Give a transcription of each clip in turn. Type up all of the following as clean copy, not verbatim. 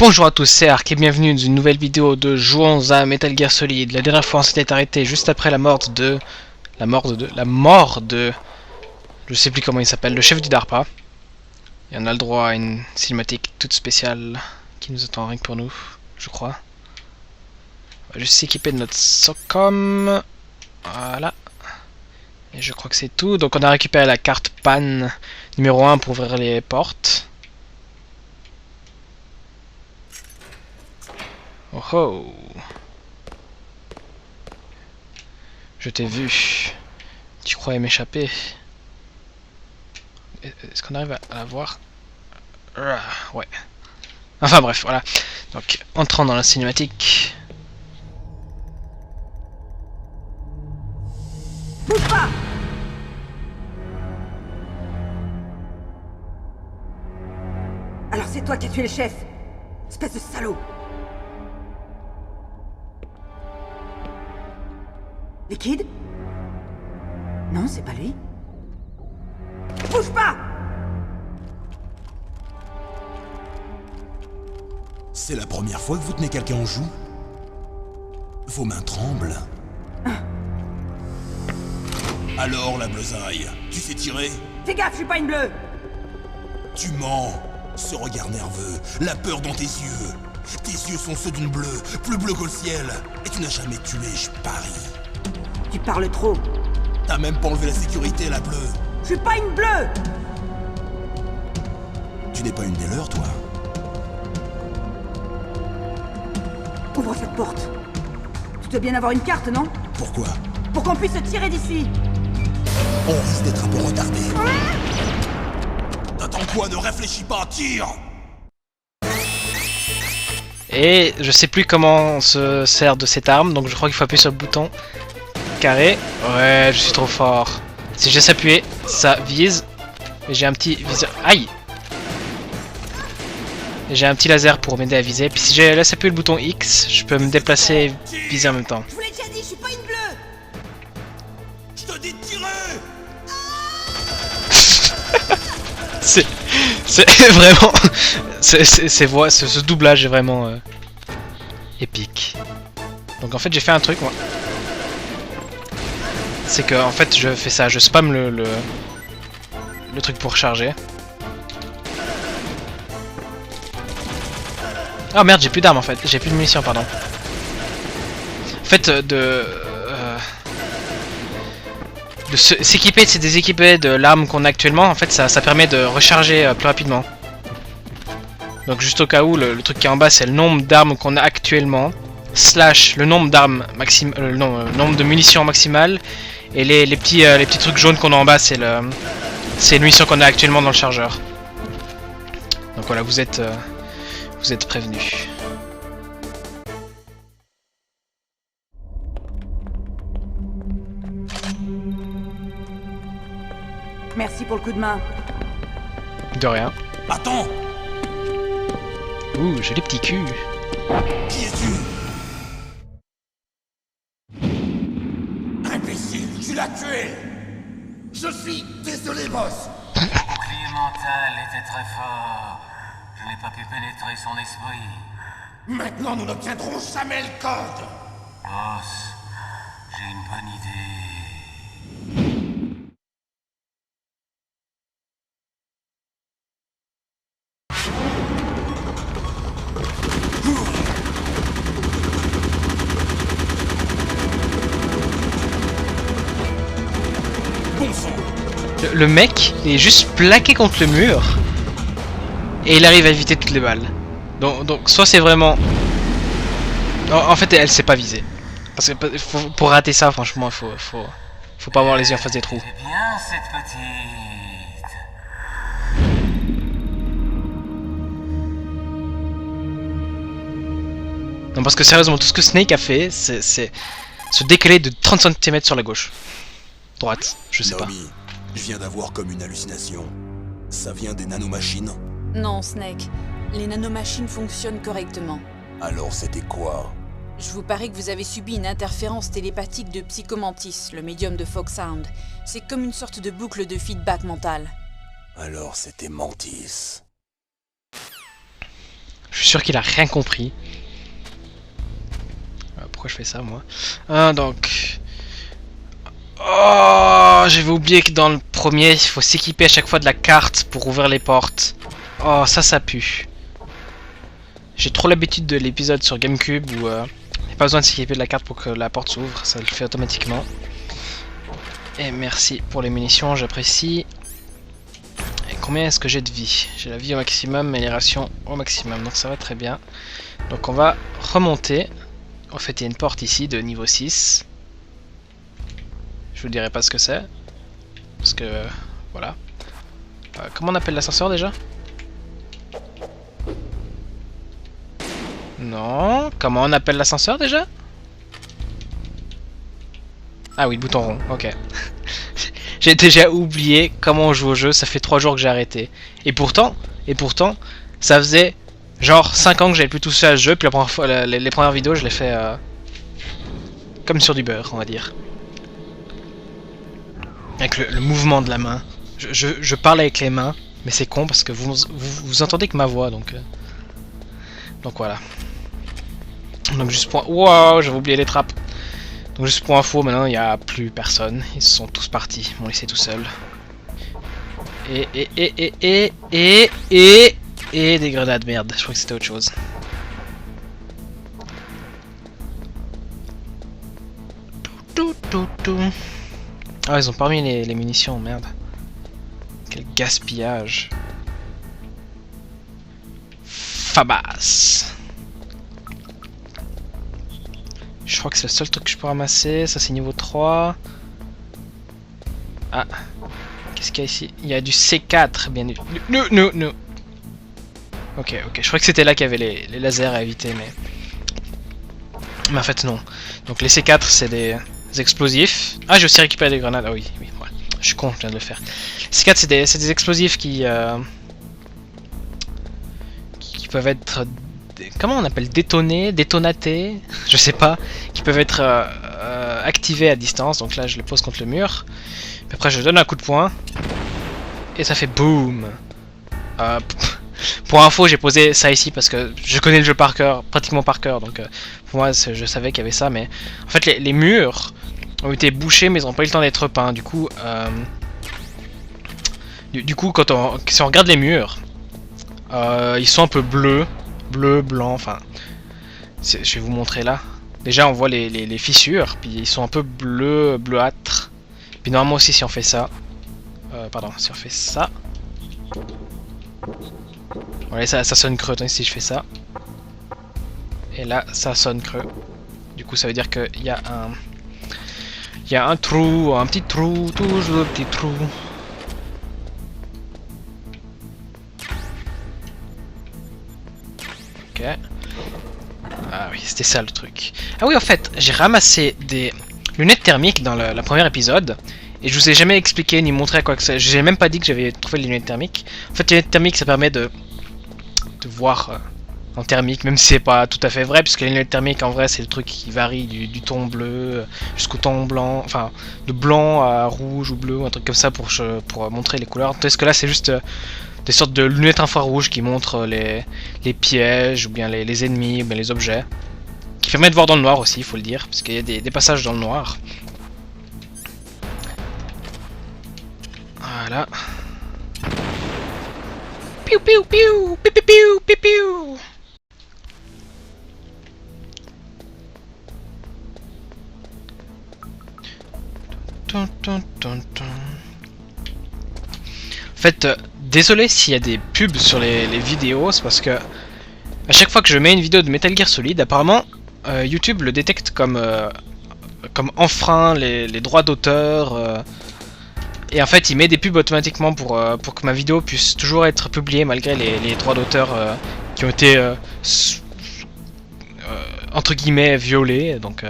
Bonjour à tous, c'est Ark et bienvenue dans une nouvelle vidéo de Jouons à Metal Gear Solid. La dernière fois on s'était arrêté juste après la mort de... Je sais plus comment il s'appelle, le chef du DARPA. Et on a le droit à une cinématique toute spéciale qui nous attend rien que pour nous, je crois. On va juste s'équiper de notre SOCOM. Voilà. Et je crois que c'est tout. Donc on a récupéré la carte PAN numéro 1 pour ouvrir les portes. Oh oh! Je t'ai vu. Tu croyais m'échapper? Est-ce qu'on arrive à la voir? Ouais. Enfin bref, voilà. Donc, entrant dans la cinématique. Bouge pas! Alors c'est toi qui as tué le chef! Espèce de salaud! Liquide? Non, c'est pas lui. Bouge pas! C'est la première fois que vous tenez quelqu'un en joue? Vos mains tremblent. Alors, la bleusaille, tu sais tirer? Fais gaffe, je suis pas une bleue! Tu mens. Ce regard nerveux, la peur dans tes yeux. Tes yeux sont ceux d'une bleue, plus bleue que le ciel. Et tu n'as jamais tué, je parie. Tu parles trop! T'as même pas enlevé la sécurité, la bleue. Je suis pas une bleue! Tu n'es pas une des leurs, toi? Ouvre cette porte! Tu dois bien avoir une carte, non? Pourquoi? Pour qu'on puisse se tirer d'ici! On risque d'être un peu retardé. T'attends quoi? Ne réfléchis pas, tire! Et je sais plus comment on se sert de cette arme, donc je crois qu'il faut appuyer sur le bouton carré. Ouais, je suis trop fort. Si je laisse appuyer, ça vise. Et j'ai un petit viseur. Aïe! Et j'ai un petit laser pour m'aider à viser. Puis si je laisse appuyer le bouton X, je peux me déplacer et viser en même temps. Je vous l'ai déjà dit, je suis pas une bleue! Je te dis de tirer! C'est vraiment... ce doublage est vraiment épique. Donc en fait j'ai fait un truc moi. C'est que en fait je fais ça, je spam le truc pour charger. Ah merde, j'ai plus d'armes en fait, j'ai plus de munitions pardon. En fait s'équiper, de se déséquiper de l'arme qu'on a actuellement, en fait ça permet de recharger plus rapidement. Donc juste au cas où, le truc qui est en bas c'est le nombre d'armes qu'on a actuellement, slash le nombre d'armes maximales, le nombre de munitions maximales, et les petits trucs jaunes qu'on a en bas c'est les munitions qu'on a actuellement dans le chargeur. Donc voilà, vous êtes prévenus. Merci pour le coup de main. De rien. Attends! Ouh, j'ai les petits culs. Qui es-tu? Imbécile, tu l'as tué! Je suis désolé, boss! Le bouclier mental était très fort. Je n'ai pas pu pénétrer son esprit. Maintenant, nous n'obtiendrons jamais le code! Boss, j'ai une bonne idée. Bon sang! Le mec est juste plaqué contre le mur et il arrive à éviter toutes les balles. Donc soit c'est vraiment... En fait elle s'est pas visée. Parce que pour rater ça franchement faut pas avoir les yeux en face des trous. C'est bien cette petite. Non parce que sérieusement tout ce que Snake a fait c'est se décaler de 30 cm sur la gauche. Droite, je sais pas. Naomi, je viens d'avoir comme une hallucination. Ça vient des nanomachines? Non, Snake. Les nanomachines fonctionnent correctement. Alors c'était quoi? Je vous parie que vous avez subi une interférence télépathique de Psychomantis, le médium de Fogsound. C'est comme une sorte de boucle de feedback mental. Alors c'était Mantis. Je suis sûr qu'il a rien compris. Pourquoi je fais ça moi? Donc... Oh, j'avais oublié que dans le premier, il faut s'équiper à chaque fois de la carte pour ouvrir les portes. Oh, ça pue. J'ai trop l'habitude de l'épisode sur GameCube où il n'y a pas besoin de s'équiper de la carte pour que la porte s'ouvre, ça le fait automatiquement. Et merci pour les munitions, j'apprécie. Et combien est-ce que j'ai de vie? J'ai la vie au maximum et les rations au maximum, donc ça va très bien. Donc on va remonter. En fait, il y a une porte ici de niveau 6. Je vous dirai pas ce que c'est. Parce que... voilà. Comment on appelle l'ascenseur déjà? Non. Comment on appelle l'ascenseur déjà? Ah oui, bouton rond. Ok. J'ai déjà oublié comment on joue au jeu. Ça fait 3 jours que j'ai arrêté. Et pourtant, ça faisait genre 5 ans que j'avais plus touché à ce jeu. Puis la première fois, les premières vidéos, je les fais comme sur du beurre, on va dire. Avec le mouvement de la main. Je parle avec les mains, mais c'est con parce que vous entendez que ma voix, donc voilà. Donc juste pour... Wow, j'avais oublié les trappes. Donc juste pour info, maintenant il n'y a plus personne. Ils sont tous partis, ils m'ont laissé tout seul. Et des grenades, merde, je crois que c'était autre chose. Ah, ils ont pas mis les munitions, merde. Quel gaspillage. Fabas. Je crois que c'est le seul truc que je peux ramasser. Ça, c'est niveau 3. Ah. Qu'est-ce qu'il y a ici? Il y a du C4, bien du... Non. Ok. Je crois que c'était là qu'il y avait les lasers à éviter, mais en fait, non. Donc, les C4, c'est des explosifs. Ah, j'ai aussi récupéré des grenades. Ah oui, ouais. Je suis con, je viens de le faire. C4, c'est des explosifs qui peuvent être... Comment on appelle? Détonatés? Je sais pas. Qui peuvent être activés à distance. Donc là, je les pose contre le mur. Puis après, je donne un coup de poing. Et ça fait boum. Pour info, j'ai posé ça ici parce que je connais le jeu par cœur, pratiquement par cœur. Donc pour moi, je savais qu'il y avait ça. Mais en fait, les murs ont été bouchés, mais ils n'ont pas eu le temps d'être peints. Du coup, si on regarde les murs, ils sont un peu bleus, blanc. Enfin, je vais vous montrer là. Déjà, on voit les fissures, puis ils sont un peu bleuâtres. Puis normalement aussi, si on fait ça, si on fait ça, voilà, ça sonne creux. Tandis que si je fais ça, et là, ça sonne creux. Du coup, ça veut dire qu'il y a un trou, un petit trou, toujours un petit trou. Ok. Ah oui, c'était ça le truc. Ah oui, en fait, j'ai ramassé des lunettes thermiques dans le premier épisode. Et je vous ai jamais expliqué ni montré à quoi que ça. J'ai même pas dit que j'avais trouvé les lunettes thermiques. En fait, les lunettes thermiques, ça permet de voir en thermique, même si c'est pas tout à fait vrai, puisque les lunettes thermiques, en vrai, c'est le truc qui varie du ton bleu jusqu'au ton blanc. Enfin, de blanc à rouge ou bleu, ou un truc comme ça pour montrer les couleurs. Tandis que là, c'est juste des sortes de lunettes infrarouges qui montrent les pièges, ou bien les ennemis, ou bien les objets. Qui permettent de voir dans le noir aussi, il faut le dire, parce qu'il y a des passages dans le noir. Voilà. Piou piou piou, piou piou piou piou. En fait, désolé s'il y a des pubs sur les vidéos, c'est parce que à chaque fois que je mets une vidéo de Metal Gear Solid, apparemment YouTube le détecte comme enfreint les droits d'auteur. Et en fait, il met des pubs automatiquement pour que ma vidéo puisse toujours être publiée malgré les droits d'auteur qui ont été entre guillemets violés. Donc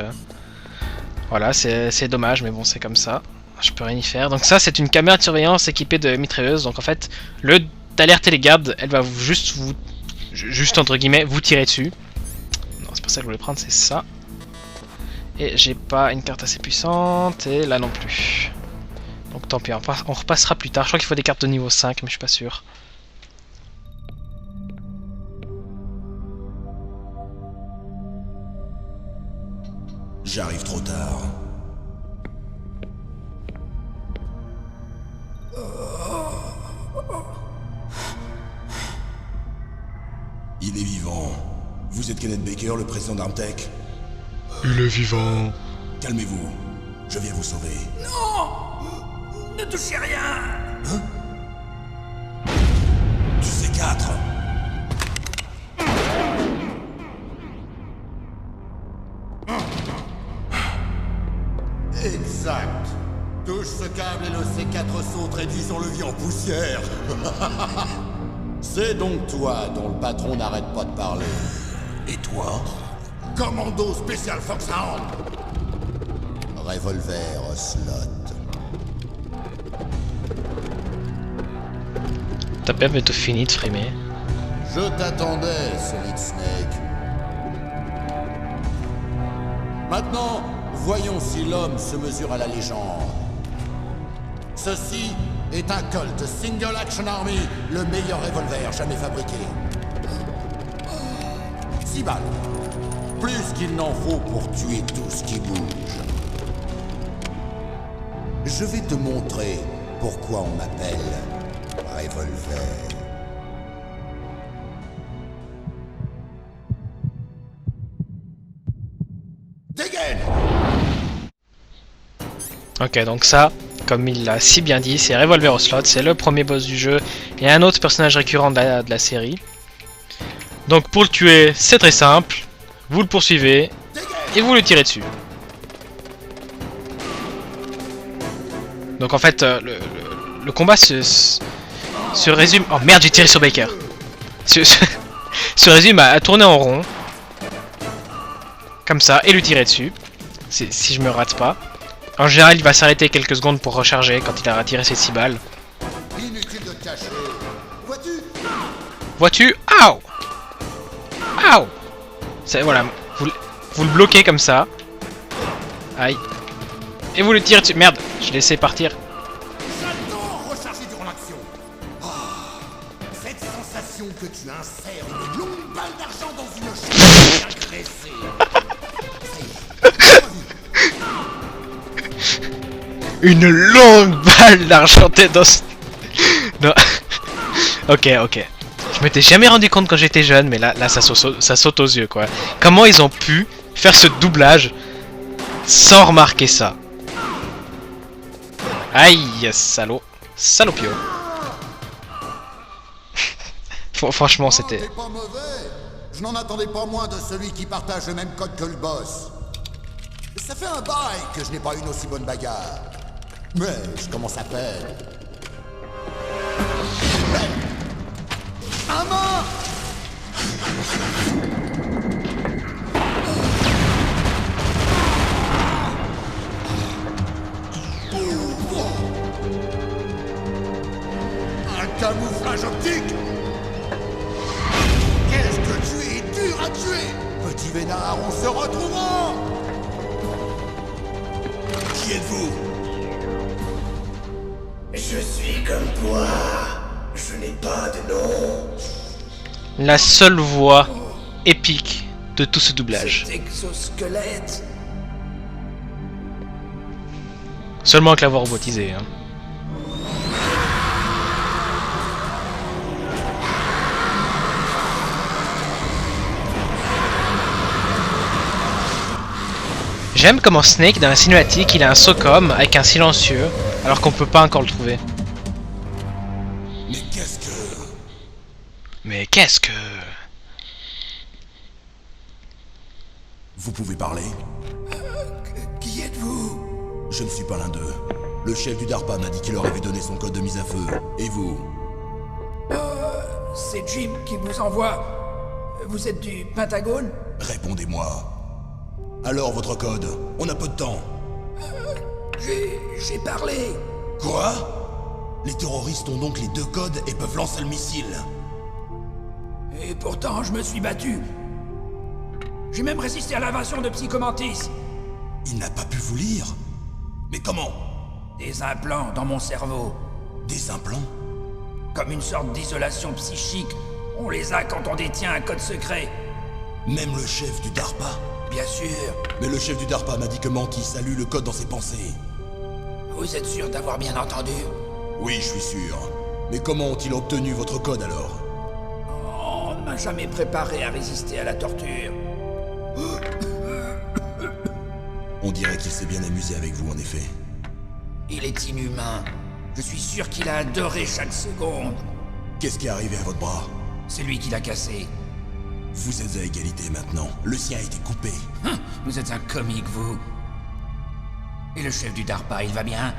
voilà, c'est dommage, mais bon, c'est comme ça. Je peux rien y faire. Donc ça, c'est une caméra de surveillance équipée de mitrailleuse. Donc en fait, le d'alerter les gardes, elle va juste entre guillemets vous tirer dessus. Non, c'est pas ça que je voulais prendre, c'est ça. Et j'ai pas une carte assez puissante, et là non plus. Donc tant pis, on repassera plus tard. Je crois qu'il faut des cartes de niveau 5, mais je suis pas sûr. J'arrive trop tard. Il est vivant. Vous êtes Kenneth Baker, le président d'Armtech? Il est vivant. Calmez-vous. Je viens vous sauver. Non! Ne touchez rien! Hein? Du C4. Exact. Touche ce câble et le C4 saute, réduit son levier en poussière. C'est donc toi dont le patron n'arrête pas de parler. Et toi? Commando spécial Foxhound. Revolver Ocelot. T'as bien bientôt fini de frimer. Je t'attendais, Solid Snake. Maintenant, voyons si l'homme se mesure à la légende. Ceci est un Colt Single Action Army, le meilleur revolver jamais fabriqué. 6 balles. Plus qu'il n'en faut pour tuer tout ce qui bouge. Je vais te montrer pourquoi on m'appelle Revolver. Dégaine! Ok, donc ça, comme il l'a si bien dit, c'est Revolver Ocelot, c'est le premier boss du jeu et un autre personnage récurrent de la série. Donc pour le tuer, c'est très simple, vous le poursuivez et vous le tirez dessus. Donc en fait, le combat se résume... Oh merde, j'ai tiré sur Baker. Se résume à tourner en rond. Comme ça, et lui tirer dessus. Si je me rate pas. En général, il va s'arrêter quelques secondes pour recharger quand il aura tiré ses 6 balles. Inutile de te cacher. Vois-tu? Vois-tu? Aouh! Aouh! Voilà, vous le bloquez comme ça. Aïe. Et vous le tirez dessus. Merde, je l'ai laissé partir. J'adore recharger durant l'action. Ah, cette sensation que tu insères une longue balle d'argent dans une chaîne bien graissée. Une longue balle d'argenté dans... Non. Ok. Je m'étais jamais rendu compte quand j'étais jeune, mais là ça saute aux yeux, quoi. Comment ils ont pu faire ce doublage sans remarquer ça? Aïe, salaud. Salopio. Franchement, c'était... T'es pas mauvais. Je n'en attendais pas moins de celui qui partage le même code que le boss. Ça fait un bail que je n'ai pas une aussi bonne bagarre. Mais je commence à peine. Un mort! Un camouflage optique! Qu'est-ce que tu es dur à tuer! Petit vénard, on se retrouvera! Qui êtes-vous? Je suis comme toi. Je n'ai pas de nom. La seule voix épique de tout ce doublage. Cet exosquelette. Seulement avec la voix robotisée, hein. J'aime comment Snake, dans la cinématique, il a un SOCOM avec un silencieux, alors qu'on peut pas encore le trouver. Mais qu'est-ce que... Mais qu'est-ce que... Vous pouvez parler? Qui êtes-vous? Je ne suis pas l'un d'eux. Le chef du DARPA m'a dit qu'il leur avait donné son code de mise à feu. Et vous? C'est Jim qui vous envoie. Vous êtes du Pentagone? Répondez-moi. Alors, votre code? On a peu de temps. J'ai parlé. Quoi? Les terroristes ont donc les 2 codes et peuvent lancer le missile. Et pourtant, je me suis battu. J'ai même résisté à l'invasion de Psychomantis. Il n'a pas pu vous lire? Mais comment? Des implants dans mon cerveau. Des implants? Comme une sorte d'isolation psychique. On les a quand on détient un code secret. Même le chef du DARPA? Bien sûr. Mais le chef du DARPA m'a dit que Mantis a lu le code dans ses pensées. Vous êtes sûr d'avoir bien entendu? Oui, je suis sûr. Mais comment ont-ils obtenu votre code alors? On ne m'a jamais préparé à résister à la torture. On dirait qu'il s'est bien amusé avec vous, en effet. Il est inhumain. Je suis sûr qu'il a adoré chaque seconde. Qu'est-ce qui est arrivé à votre bras? C'est lui qui l'a cassé. Vous êtes à égalité maintenant. Le sien a été coupé. Vous êtes un comique, vous. Et le chef du DARPA, il va bien?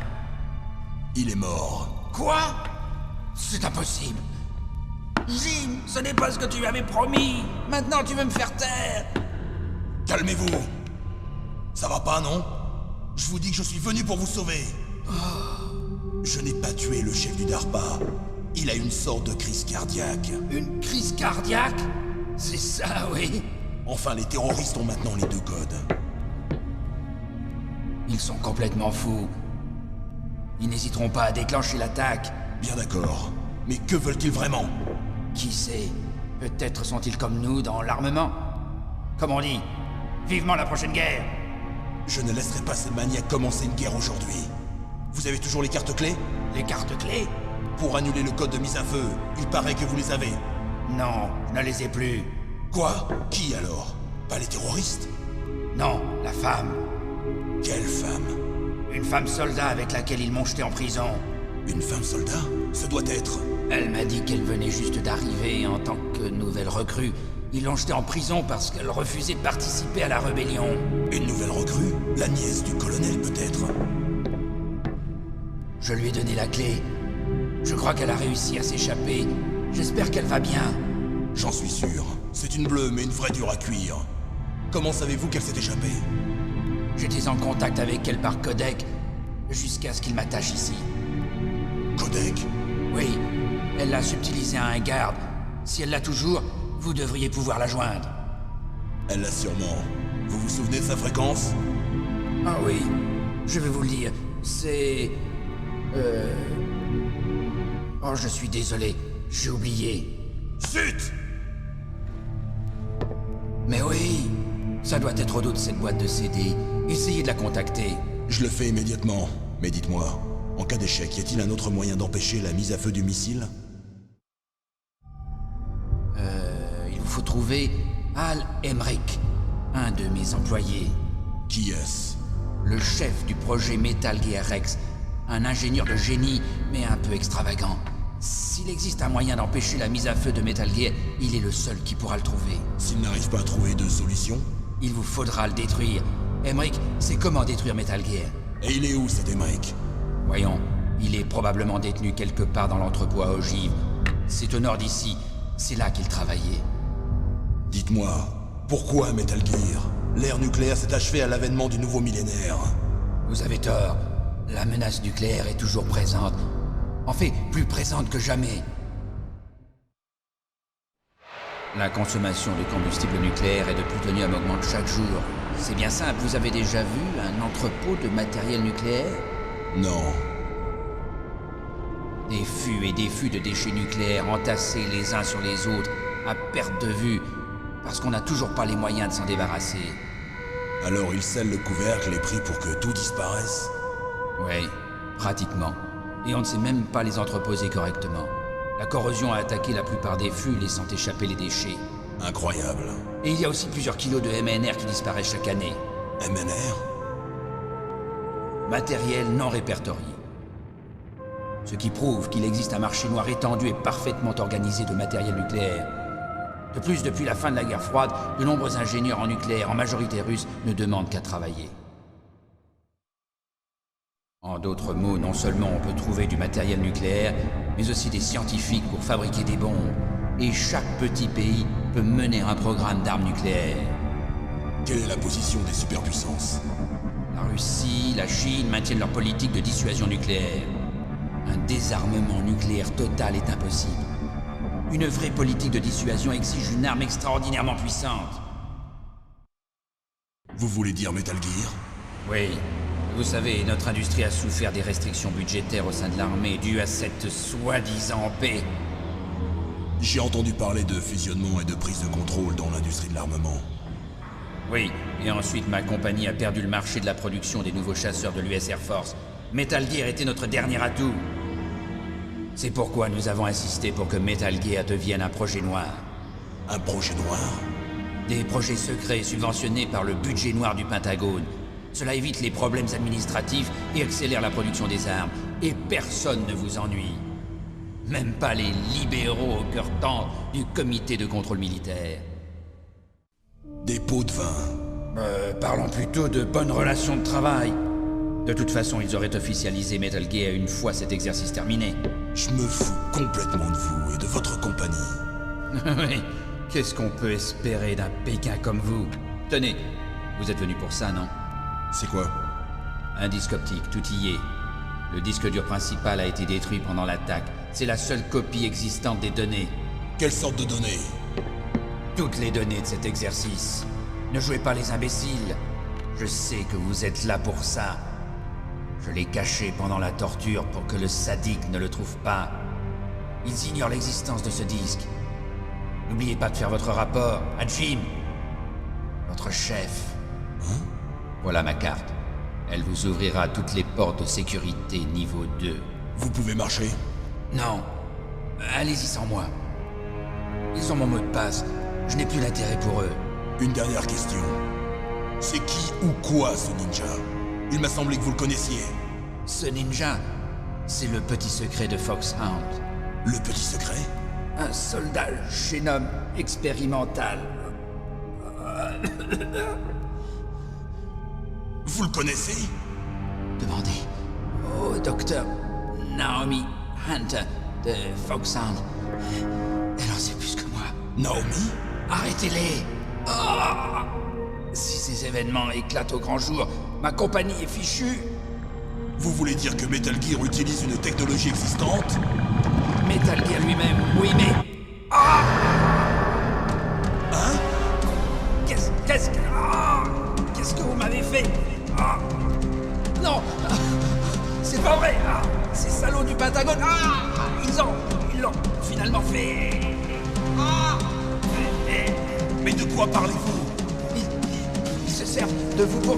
Il est mort. Quoi? C'est impossible. Jim, ce n'est pas ce que tu m'avais promis. Maintenant, tu veux me faire taire. Calmez-vous. Ça va pas, non? Je vous dis que je suis venu pour vous sauver. Je n'ai pas tué le chef du DARPA. Il a une sorte de crise cardiaque. Une crise cardiaque? C'est ça, oui. Enfin, les terroristes ont maintenant les deux codes. Ils sont complètement fous. Ils n'hésiteront pas à déclencher l'attaque. Bien d'accord. Mais que veulent-ils vraiment? Qui sait? Peut-être sont-ils comme nous dans l'armement. Comme on dit, vivement la prochaine guerre. Je ne laisserai pas ces maniaques commencer une guerre aujourd'hui. Vous avez toujours les cartes clés? Les cartes clés? Pour annuler le code de mise à feu, il paraît que vous les avez. Non, je ne les ai plus. Quoi? Qui alors? Pas les terroristes? Non, la femme. Quelle femme? Une femme soldat avec laquelle ils m'ont jeté en prison. Une femme soldat? Ce doit être... Elle m'a dit qu'elle venait juste d'arriver en tant que nouvelle recrue. Ils l'ont jetée en prison parce qu'elle refusait de participer à la rébellion. Une nouvelle recrue? La nièce du colonel, peut-être? Je lui ai donné la clé. Je crois qu'elle a réussi à s'échapper. J'espère qu'elle va bien. J'en suis sûr. C'est une bleue, mais une vraie dure à cuire. Comment savez-vous qu'elle s'est échappée? J'étais en contact avec elle par codec, jusqu'à ce qu'il m'attache ici. Codec? Oui, elle l'a subtilisé à un garde. Si elle l'a toujours, vous devriez pouvoir la joindre. Elle l'a sûrement. Vous vous souvenez de sa fréquence? Ah oui, je vais vous le dire. C'est... Oh, je suis désolé, j'ai oublié. Zut! Mais oui, ça doit être au dos de cette boîte de CD. Essayez de la contacter. Je le fais immédiatement. Mais dites-moi, en cas d'échec, y a-t-il un autre moyen d'empêcher la mise à feu du missile? Il vous faut trouver Al Emmerich, un de mes employés. Qui est-ce? Le chef du projet Metal Gear Rex. Un ingénieur de génie, mais un peu extravagant. S'il existe un moyen d'empêcher la mise à feu de Metal Gear, il est le seul qui pourra le trouver. S'il n'arrive pas à trouver de solution? Il vous faudra le détruire. Emmerich sait comment détruire Metal Gear. Et il est où cet Emmerich? Voyons, il est probablement détenu quelque part dans l'entrepôt à ogive. C'est au nord d'ici, c'est là qu'il travaillait. Dites-moi, pourquoi Metal Gear? L'ère nucléaire s'est achevée à l'avènement du nouveau millénaire. Vous avez tort. La menace nucléaire est toujours présente. En fait, plus présente que jamais. La consommation de combustible nucléaire et de plutonium augmente chaque jour. C'est bien simple, vous avez déjà vu un entrepôt de matériel nucléaire? Non. Des fûts et des fûts de déchets nucléaires entassés les uns sur les autres, à perte de vue, parce qu'on n'a toujours pas les moyens de s'en débarrasser. Alors il scelle le couvercle et prie pour que tout disparaisse? Oui, pratiquement. Et on ne sait même pas les entreposer correctement. La corrosion a attaqué la plupart des fûts, laissant échapper les déchets. Incroyable. Et il y a aussi plusieurs kilos de MNR qui disparaissent chaque année. MNR? Matériel non répertorié. Ce qui prouve qu'il existe un marché noir étendu et parfaitement organisé de matériel nucléaire. De plus, depuis la fin de la guerre froide, de nombreux ingénieurs en nucléaire, en majorité russes, ne demandent qu'à travailler. En d'autres mots, non seulement on peut trouver du matériel nucléaire, mais aussi des scientifiques pour fabriquer des bombes. Et chaque petit pays peut mener un programme d'armes nucléaires. Quelle est la position des superpuissances? La Russie, la Chine maintiennent leur politique de dissuasion nucléaire. Un désarmement nucléaire total est impossible. Une vraie politique de dissuasion exige une arme extraordinairement puissante. Vous voulez dire Metal Gear? Oui. Vous savez, notre industrie a souffert des restrictions budgétaires au sein de l'armée dues à cette soi-disant paix. J'ai entendu parler de fusionnement et de prise de contrôle dans l'industrie de l'armement. Oui, et ensuite ma compagnie a perdu le marché de la production des nouveaux chasseurs de l'US Air Force. Metal Gear était notre dernier atout. C'est pourquoi nous avons insisté pour que Metal Gear devienne un projet noir. Un projet noir? Des projets secrets subventionnés par le budget noir du Pentagone. Cela évite les problèmes administratifs et accélère la production des armes. Et personne ne vous ennuie. Même pas les libéraux au cœur tendre du comité de contrôle militaire. Des pots de vin. Parlons plutôt de bonnes relations de travail. De toute façon, ils auraient officialisé Metal Gear une fois cet exercice terminé. Je me fous complètement de vous et de votre compagnie. Oui, qu'est-ce qu'on peut espérer d'un Pékin comme vous? Tenez, vous êtes venu pour ça, non? C'est quoi? Un disque optique, tout y est. Le disque dur principal a été détruit pendant l'attaque. C'est la seule copie existante des données. Quelle sorte de données? Toutes les données de cet exercice. Ne jouez pas les imbéciles. Je sais que vous êtes là pour ça. Je l'ai caché pendant la torture pour que le sadique ne le trouve pas. Ils ignorent l'existence de ce disque. N'oubliez pas de faire votre rapport à Jim, votre chef. Hein? Voilà ma carte. Elle vous ouvrira toutes les portes de sécurité niveau 2. Vous pouvez marcher? Non. Allez-y sans moi. Ils ont mon mot de passe. Je n'ai plus d'intérêt pour eux. Une dernière question. C'est qui ou quoi ce ninja? Il m'a semblé que vous le connaissiez. Ce ninja, c'est le petit secret de Foxhound. Le petit secret? Un soldat jeune homme expérimental. Vous le connaissez? Demandez au docteur Naomi Hunter de Foxhound. Elle en sait plus que moi. Naomi? Arrêtez-les! Ah! Si ces événements éclatent au grand jour, ma compagnie est fichue. Vous voulez dire que Metal Gear utilise une technologie existante? Metal Gear lui-même, oui, mais... Ah! Hein? Qu'est-ce que vous m'avez fait? Ah! Non! Ah! C'est pas vrai! Ah! Ces salauds du Pentagone! Ah! Ils l'ont finalement fait! Ah! Mais de quoi parlez-vous? Ils se servent de vous pour...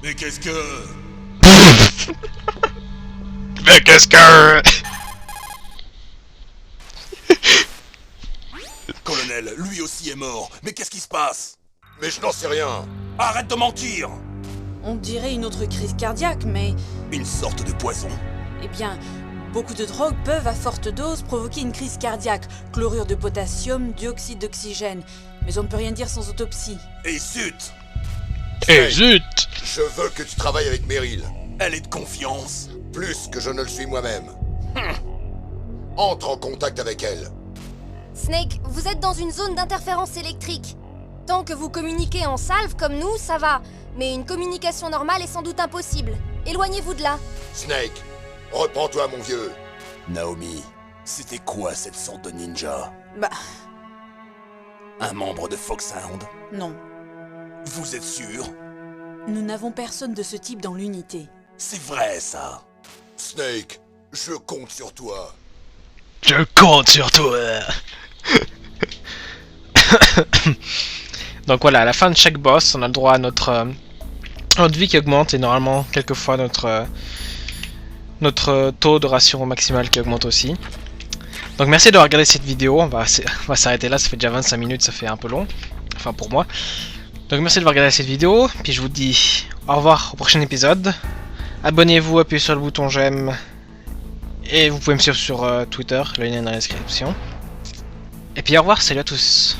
Mais qu'est-ce que... Mais qu'est-ce que... Colonel, lui aussi est mort. Mais qu'est-ce qui se passe? Mais je n'en sais rien. Arrête de mentir! On dirait une autre crise cardiaque, mais... Une sorte de poison. Eh bien, beaucoup de drogues peuvent à forte dose provoquer une crise cardiaque. Chlorure de potassium, dioxyde d'oxygène. Mais on ne peut rien dire sans autopsie. Et zut! Eh zut! Je veux que tu travailles avec Meryl. Elle est de confiance. Plus que je ne le suis moi-même. Entre en contact avec elle. Snake, vous êtes dans une zone d'interférence électrique. Tant que vous communiquez en salve comme nous, ça va. Mais une communication normale est sans doute impossible. Éloignez-vous de là. Snake, reprends-toi mon vieux. Naomi, c'était quoi cette sorte de ninja? Bah, Un membre de Foxhound? non. Vous êtes sûr? Nous n'avons personne de ce type dans l'unité. C'est vrai ça. Snake, je compte sur toi. Je compte sur toi. Donc voilà, à la fin de chaque boss, on a le droit à notre vie qui augmente et normalement quelquefois notre taux de ration maximal qui augmente aussi. Donc merci d'avoir regardé cette vidéo, on va s'arrêter là, ça fait déjà 25 minutes, ça fait un peu long, enfin pour moi. Donc merci d'avoir regardé cette vidéo, puis je vous dis au revoir au prochain épisode. Abonnez-vous, appuyez sur le bouton j'aime, et vous pouvez me suivre sur Twitter, le lien est dans la description. Et puis au revoir, salut à tous.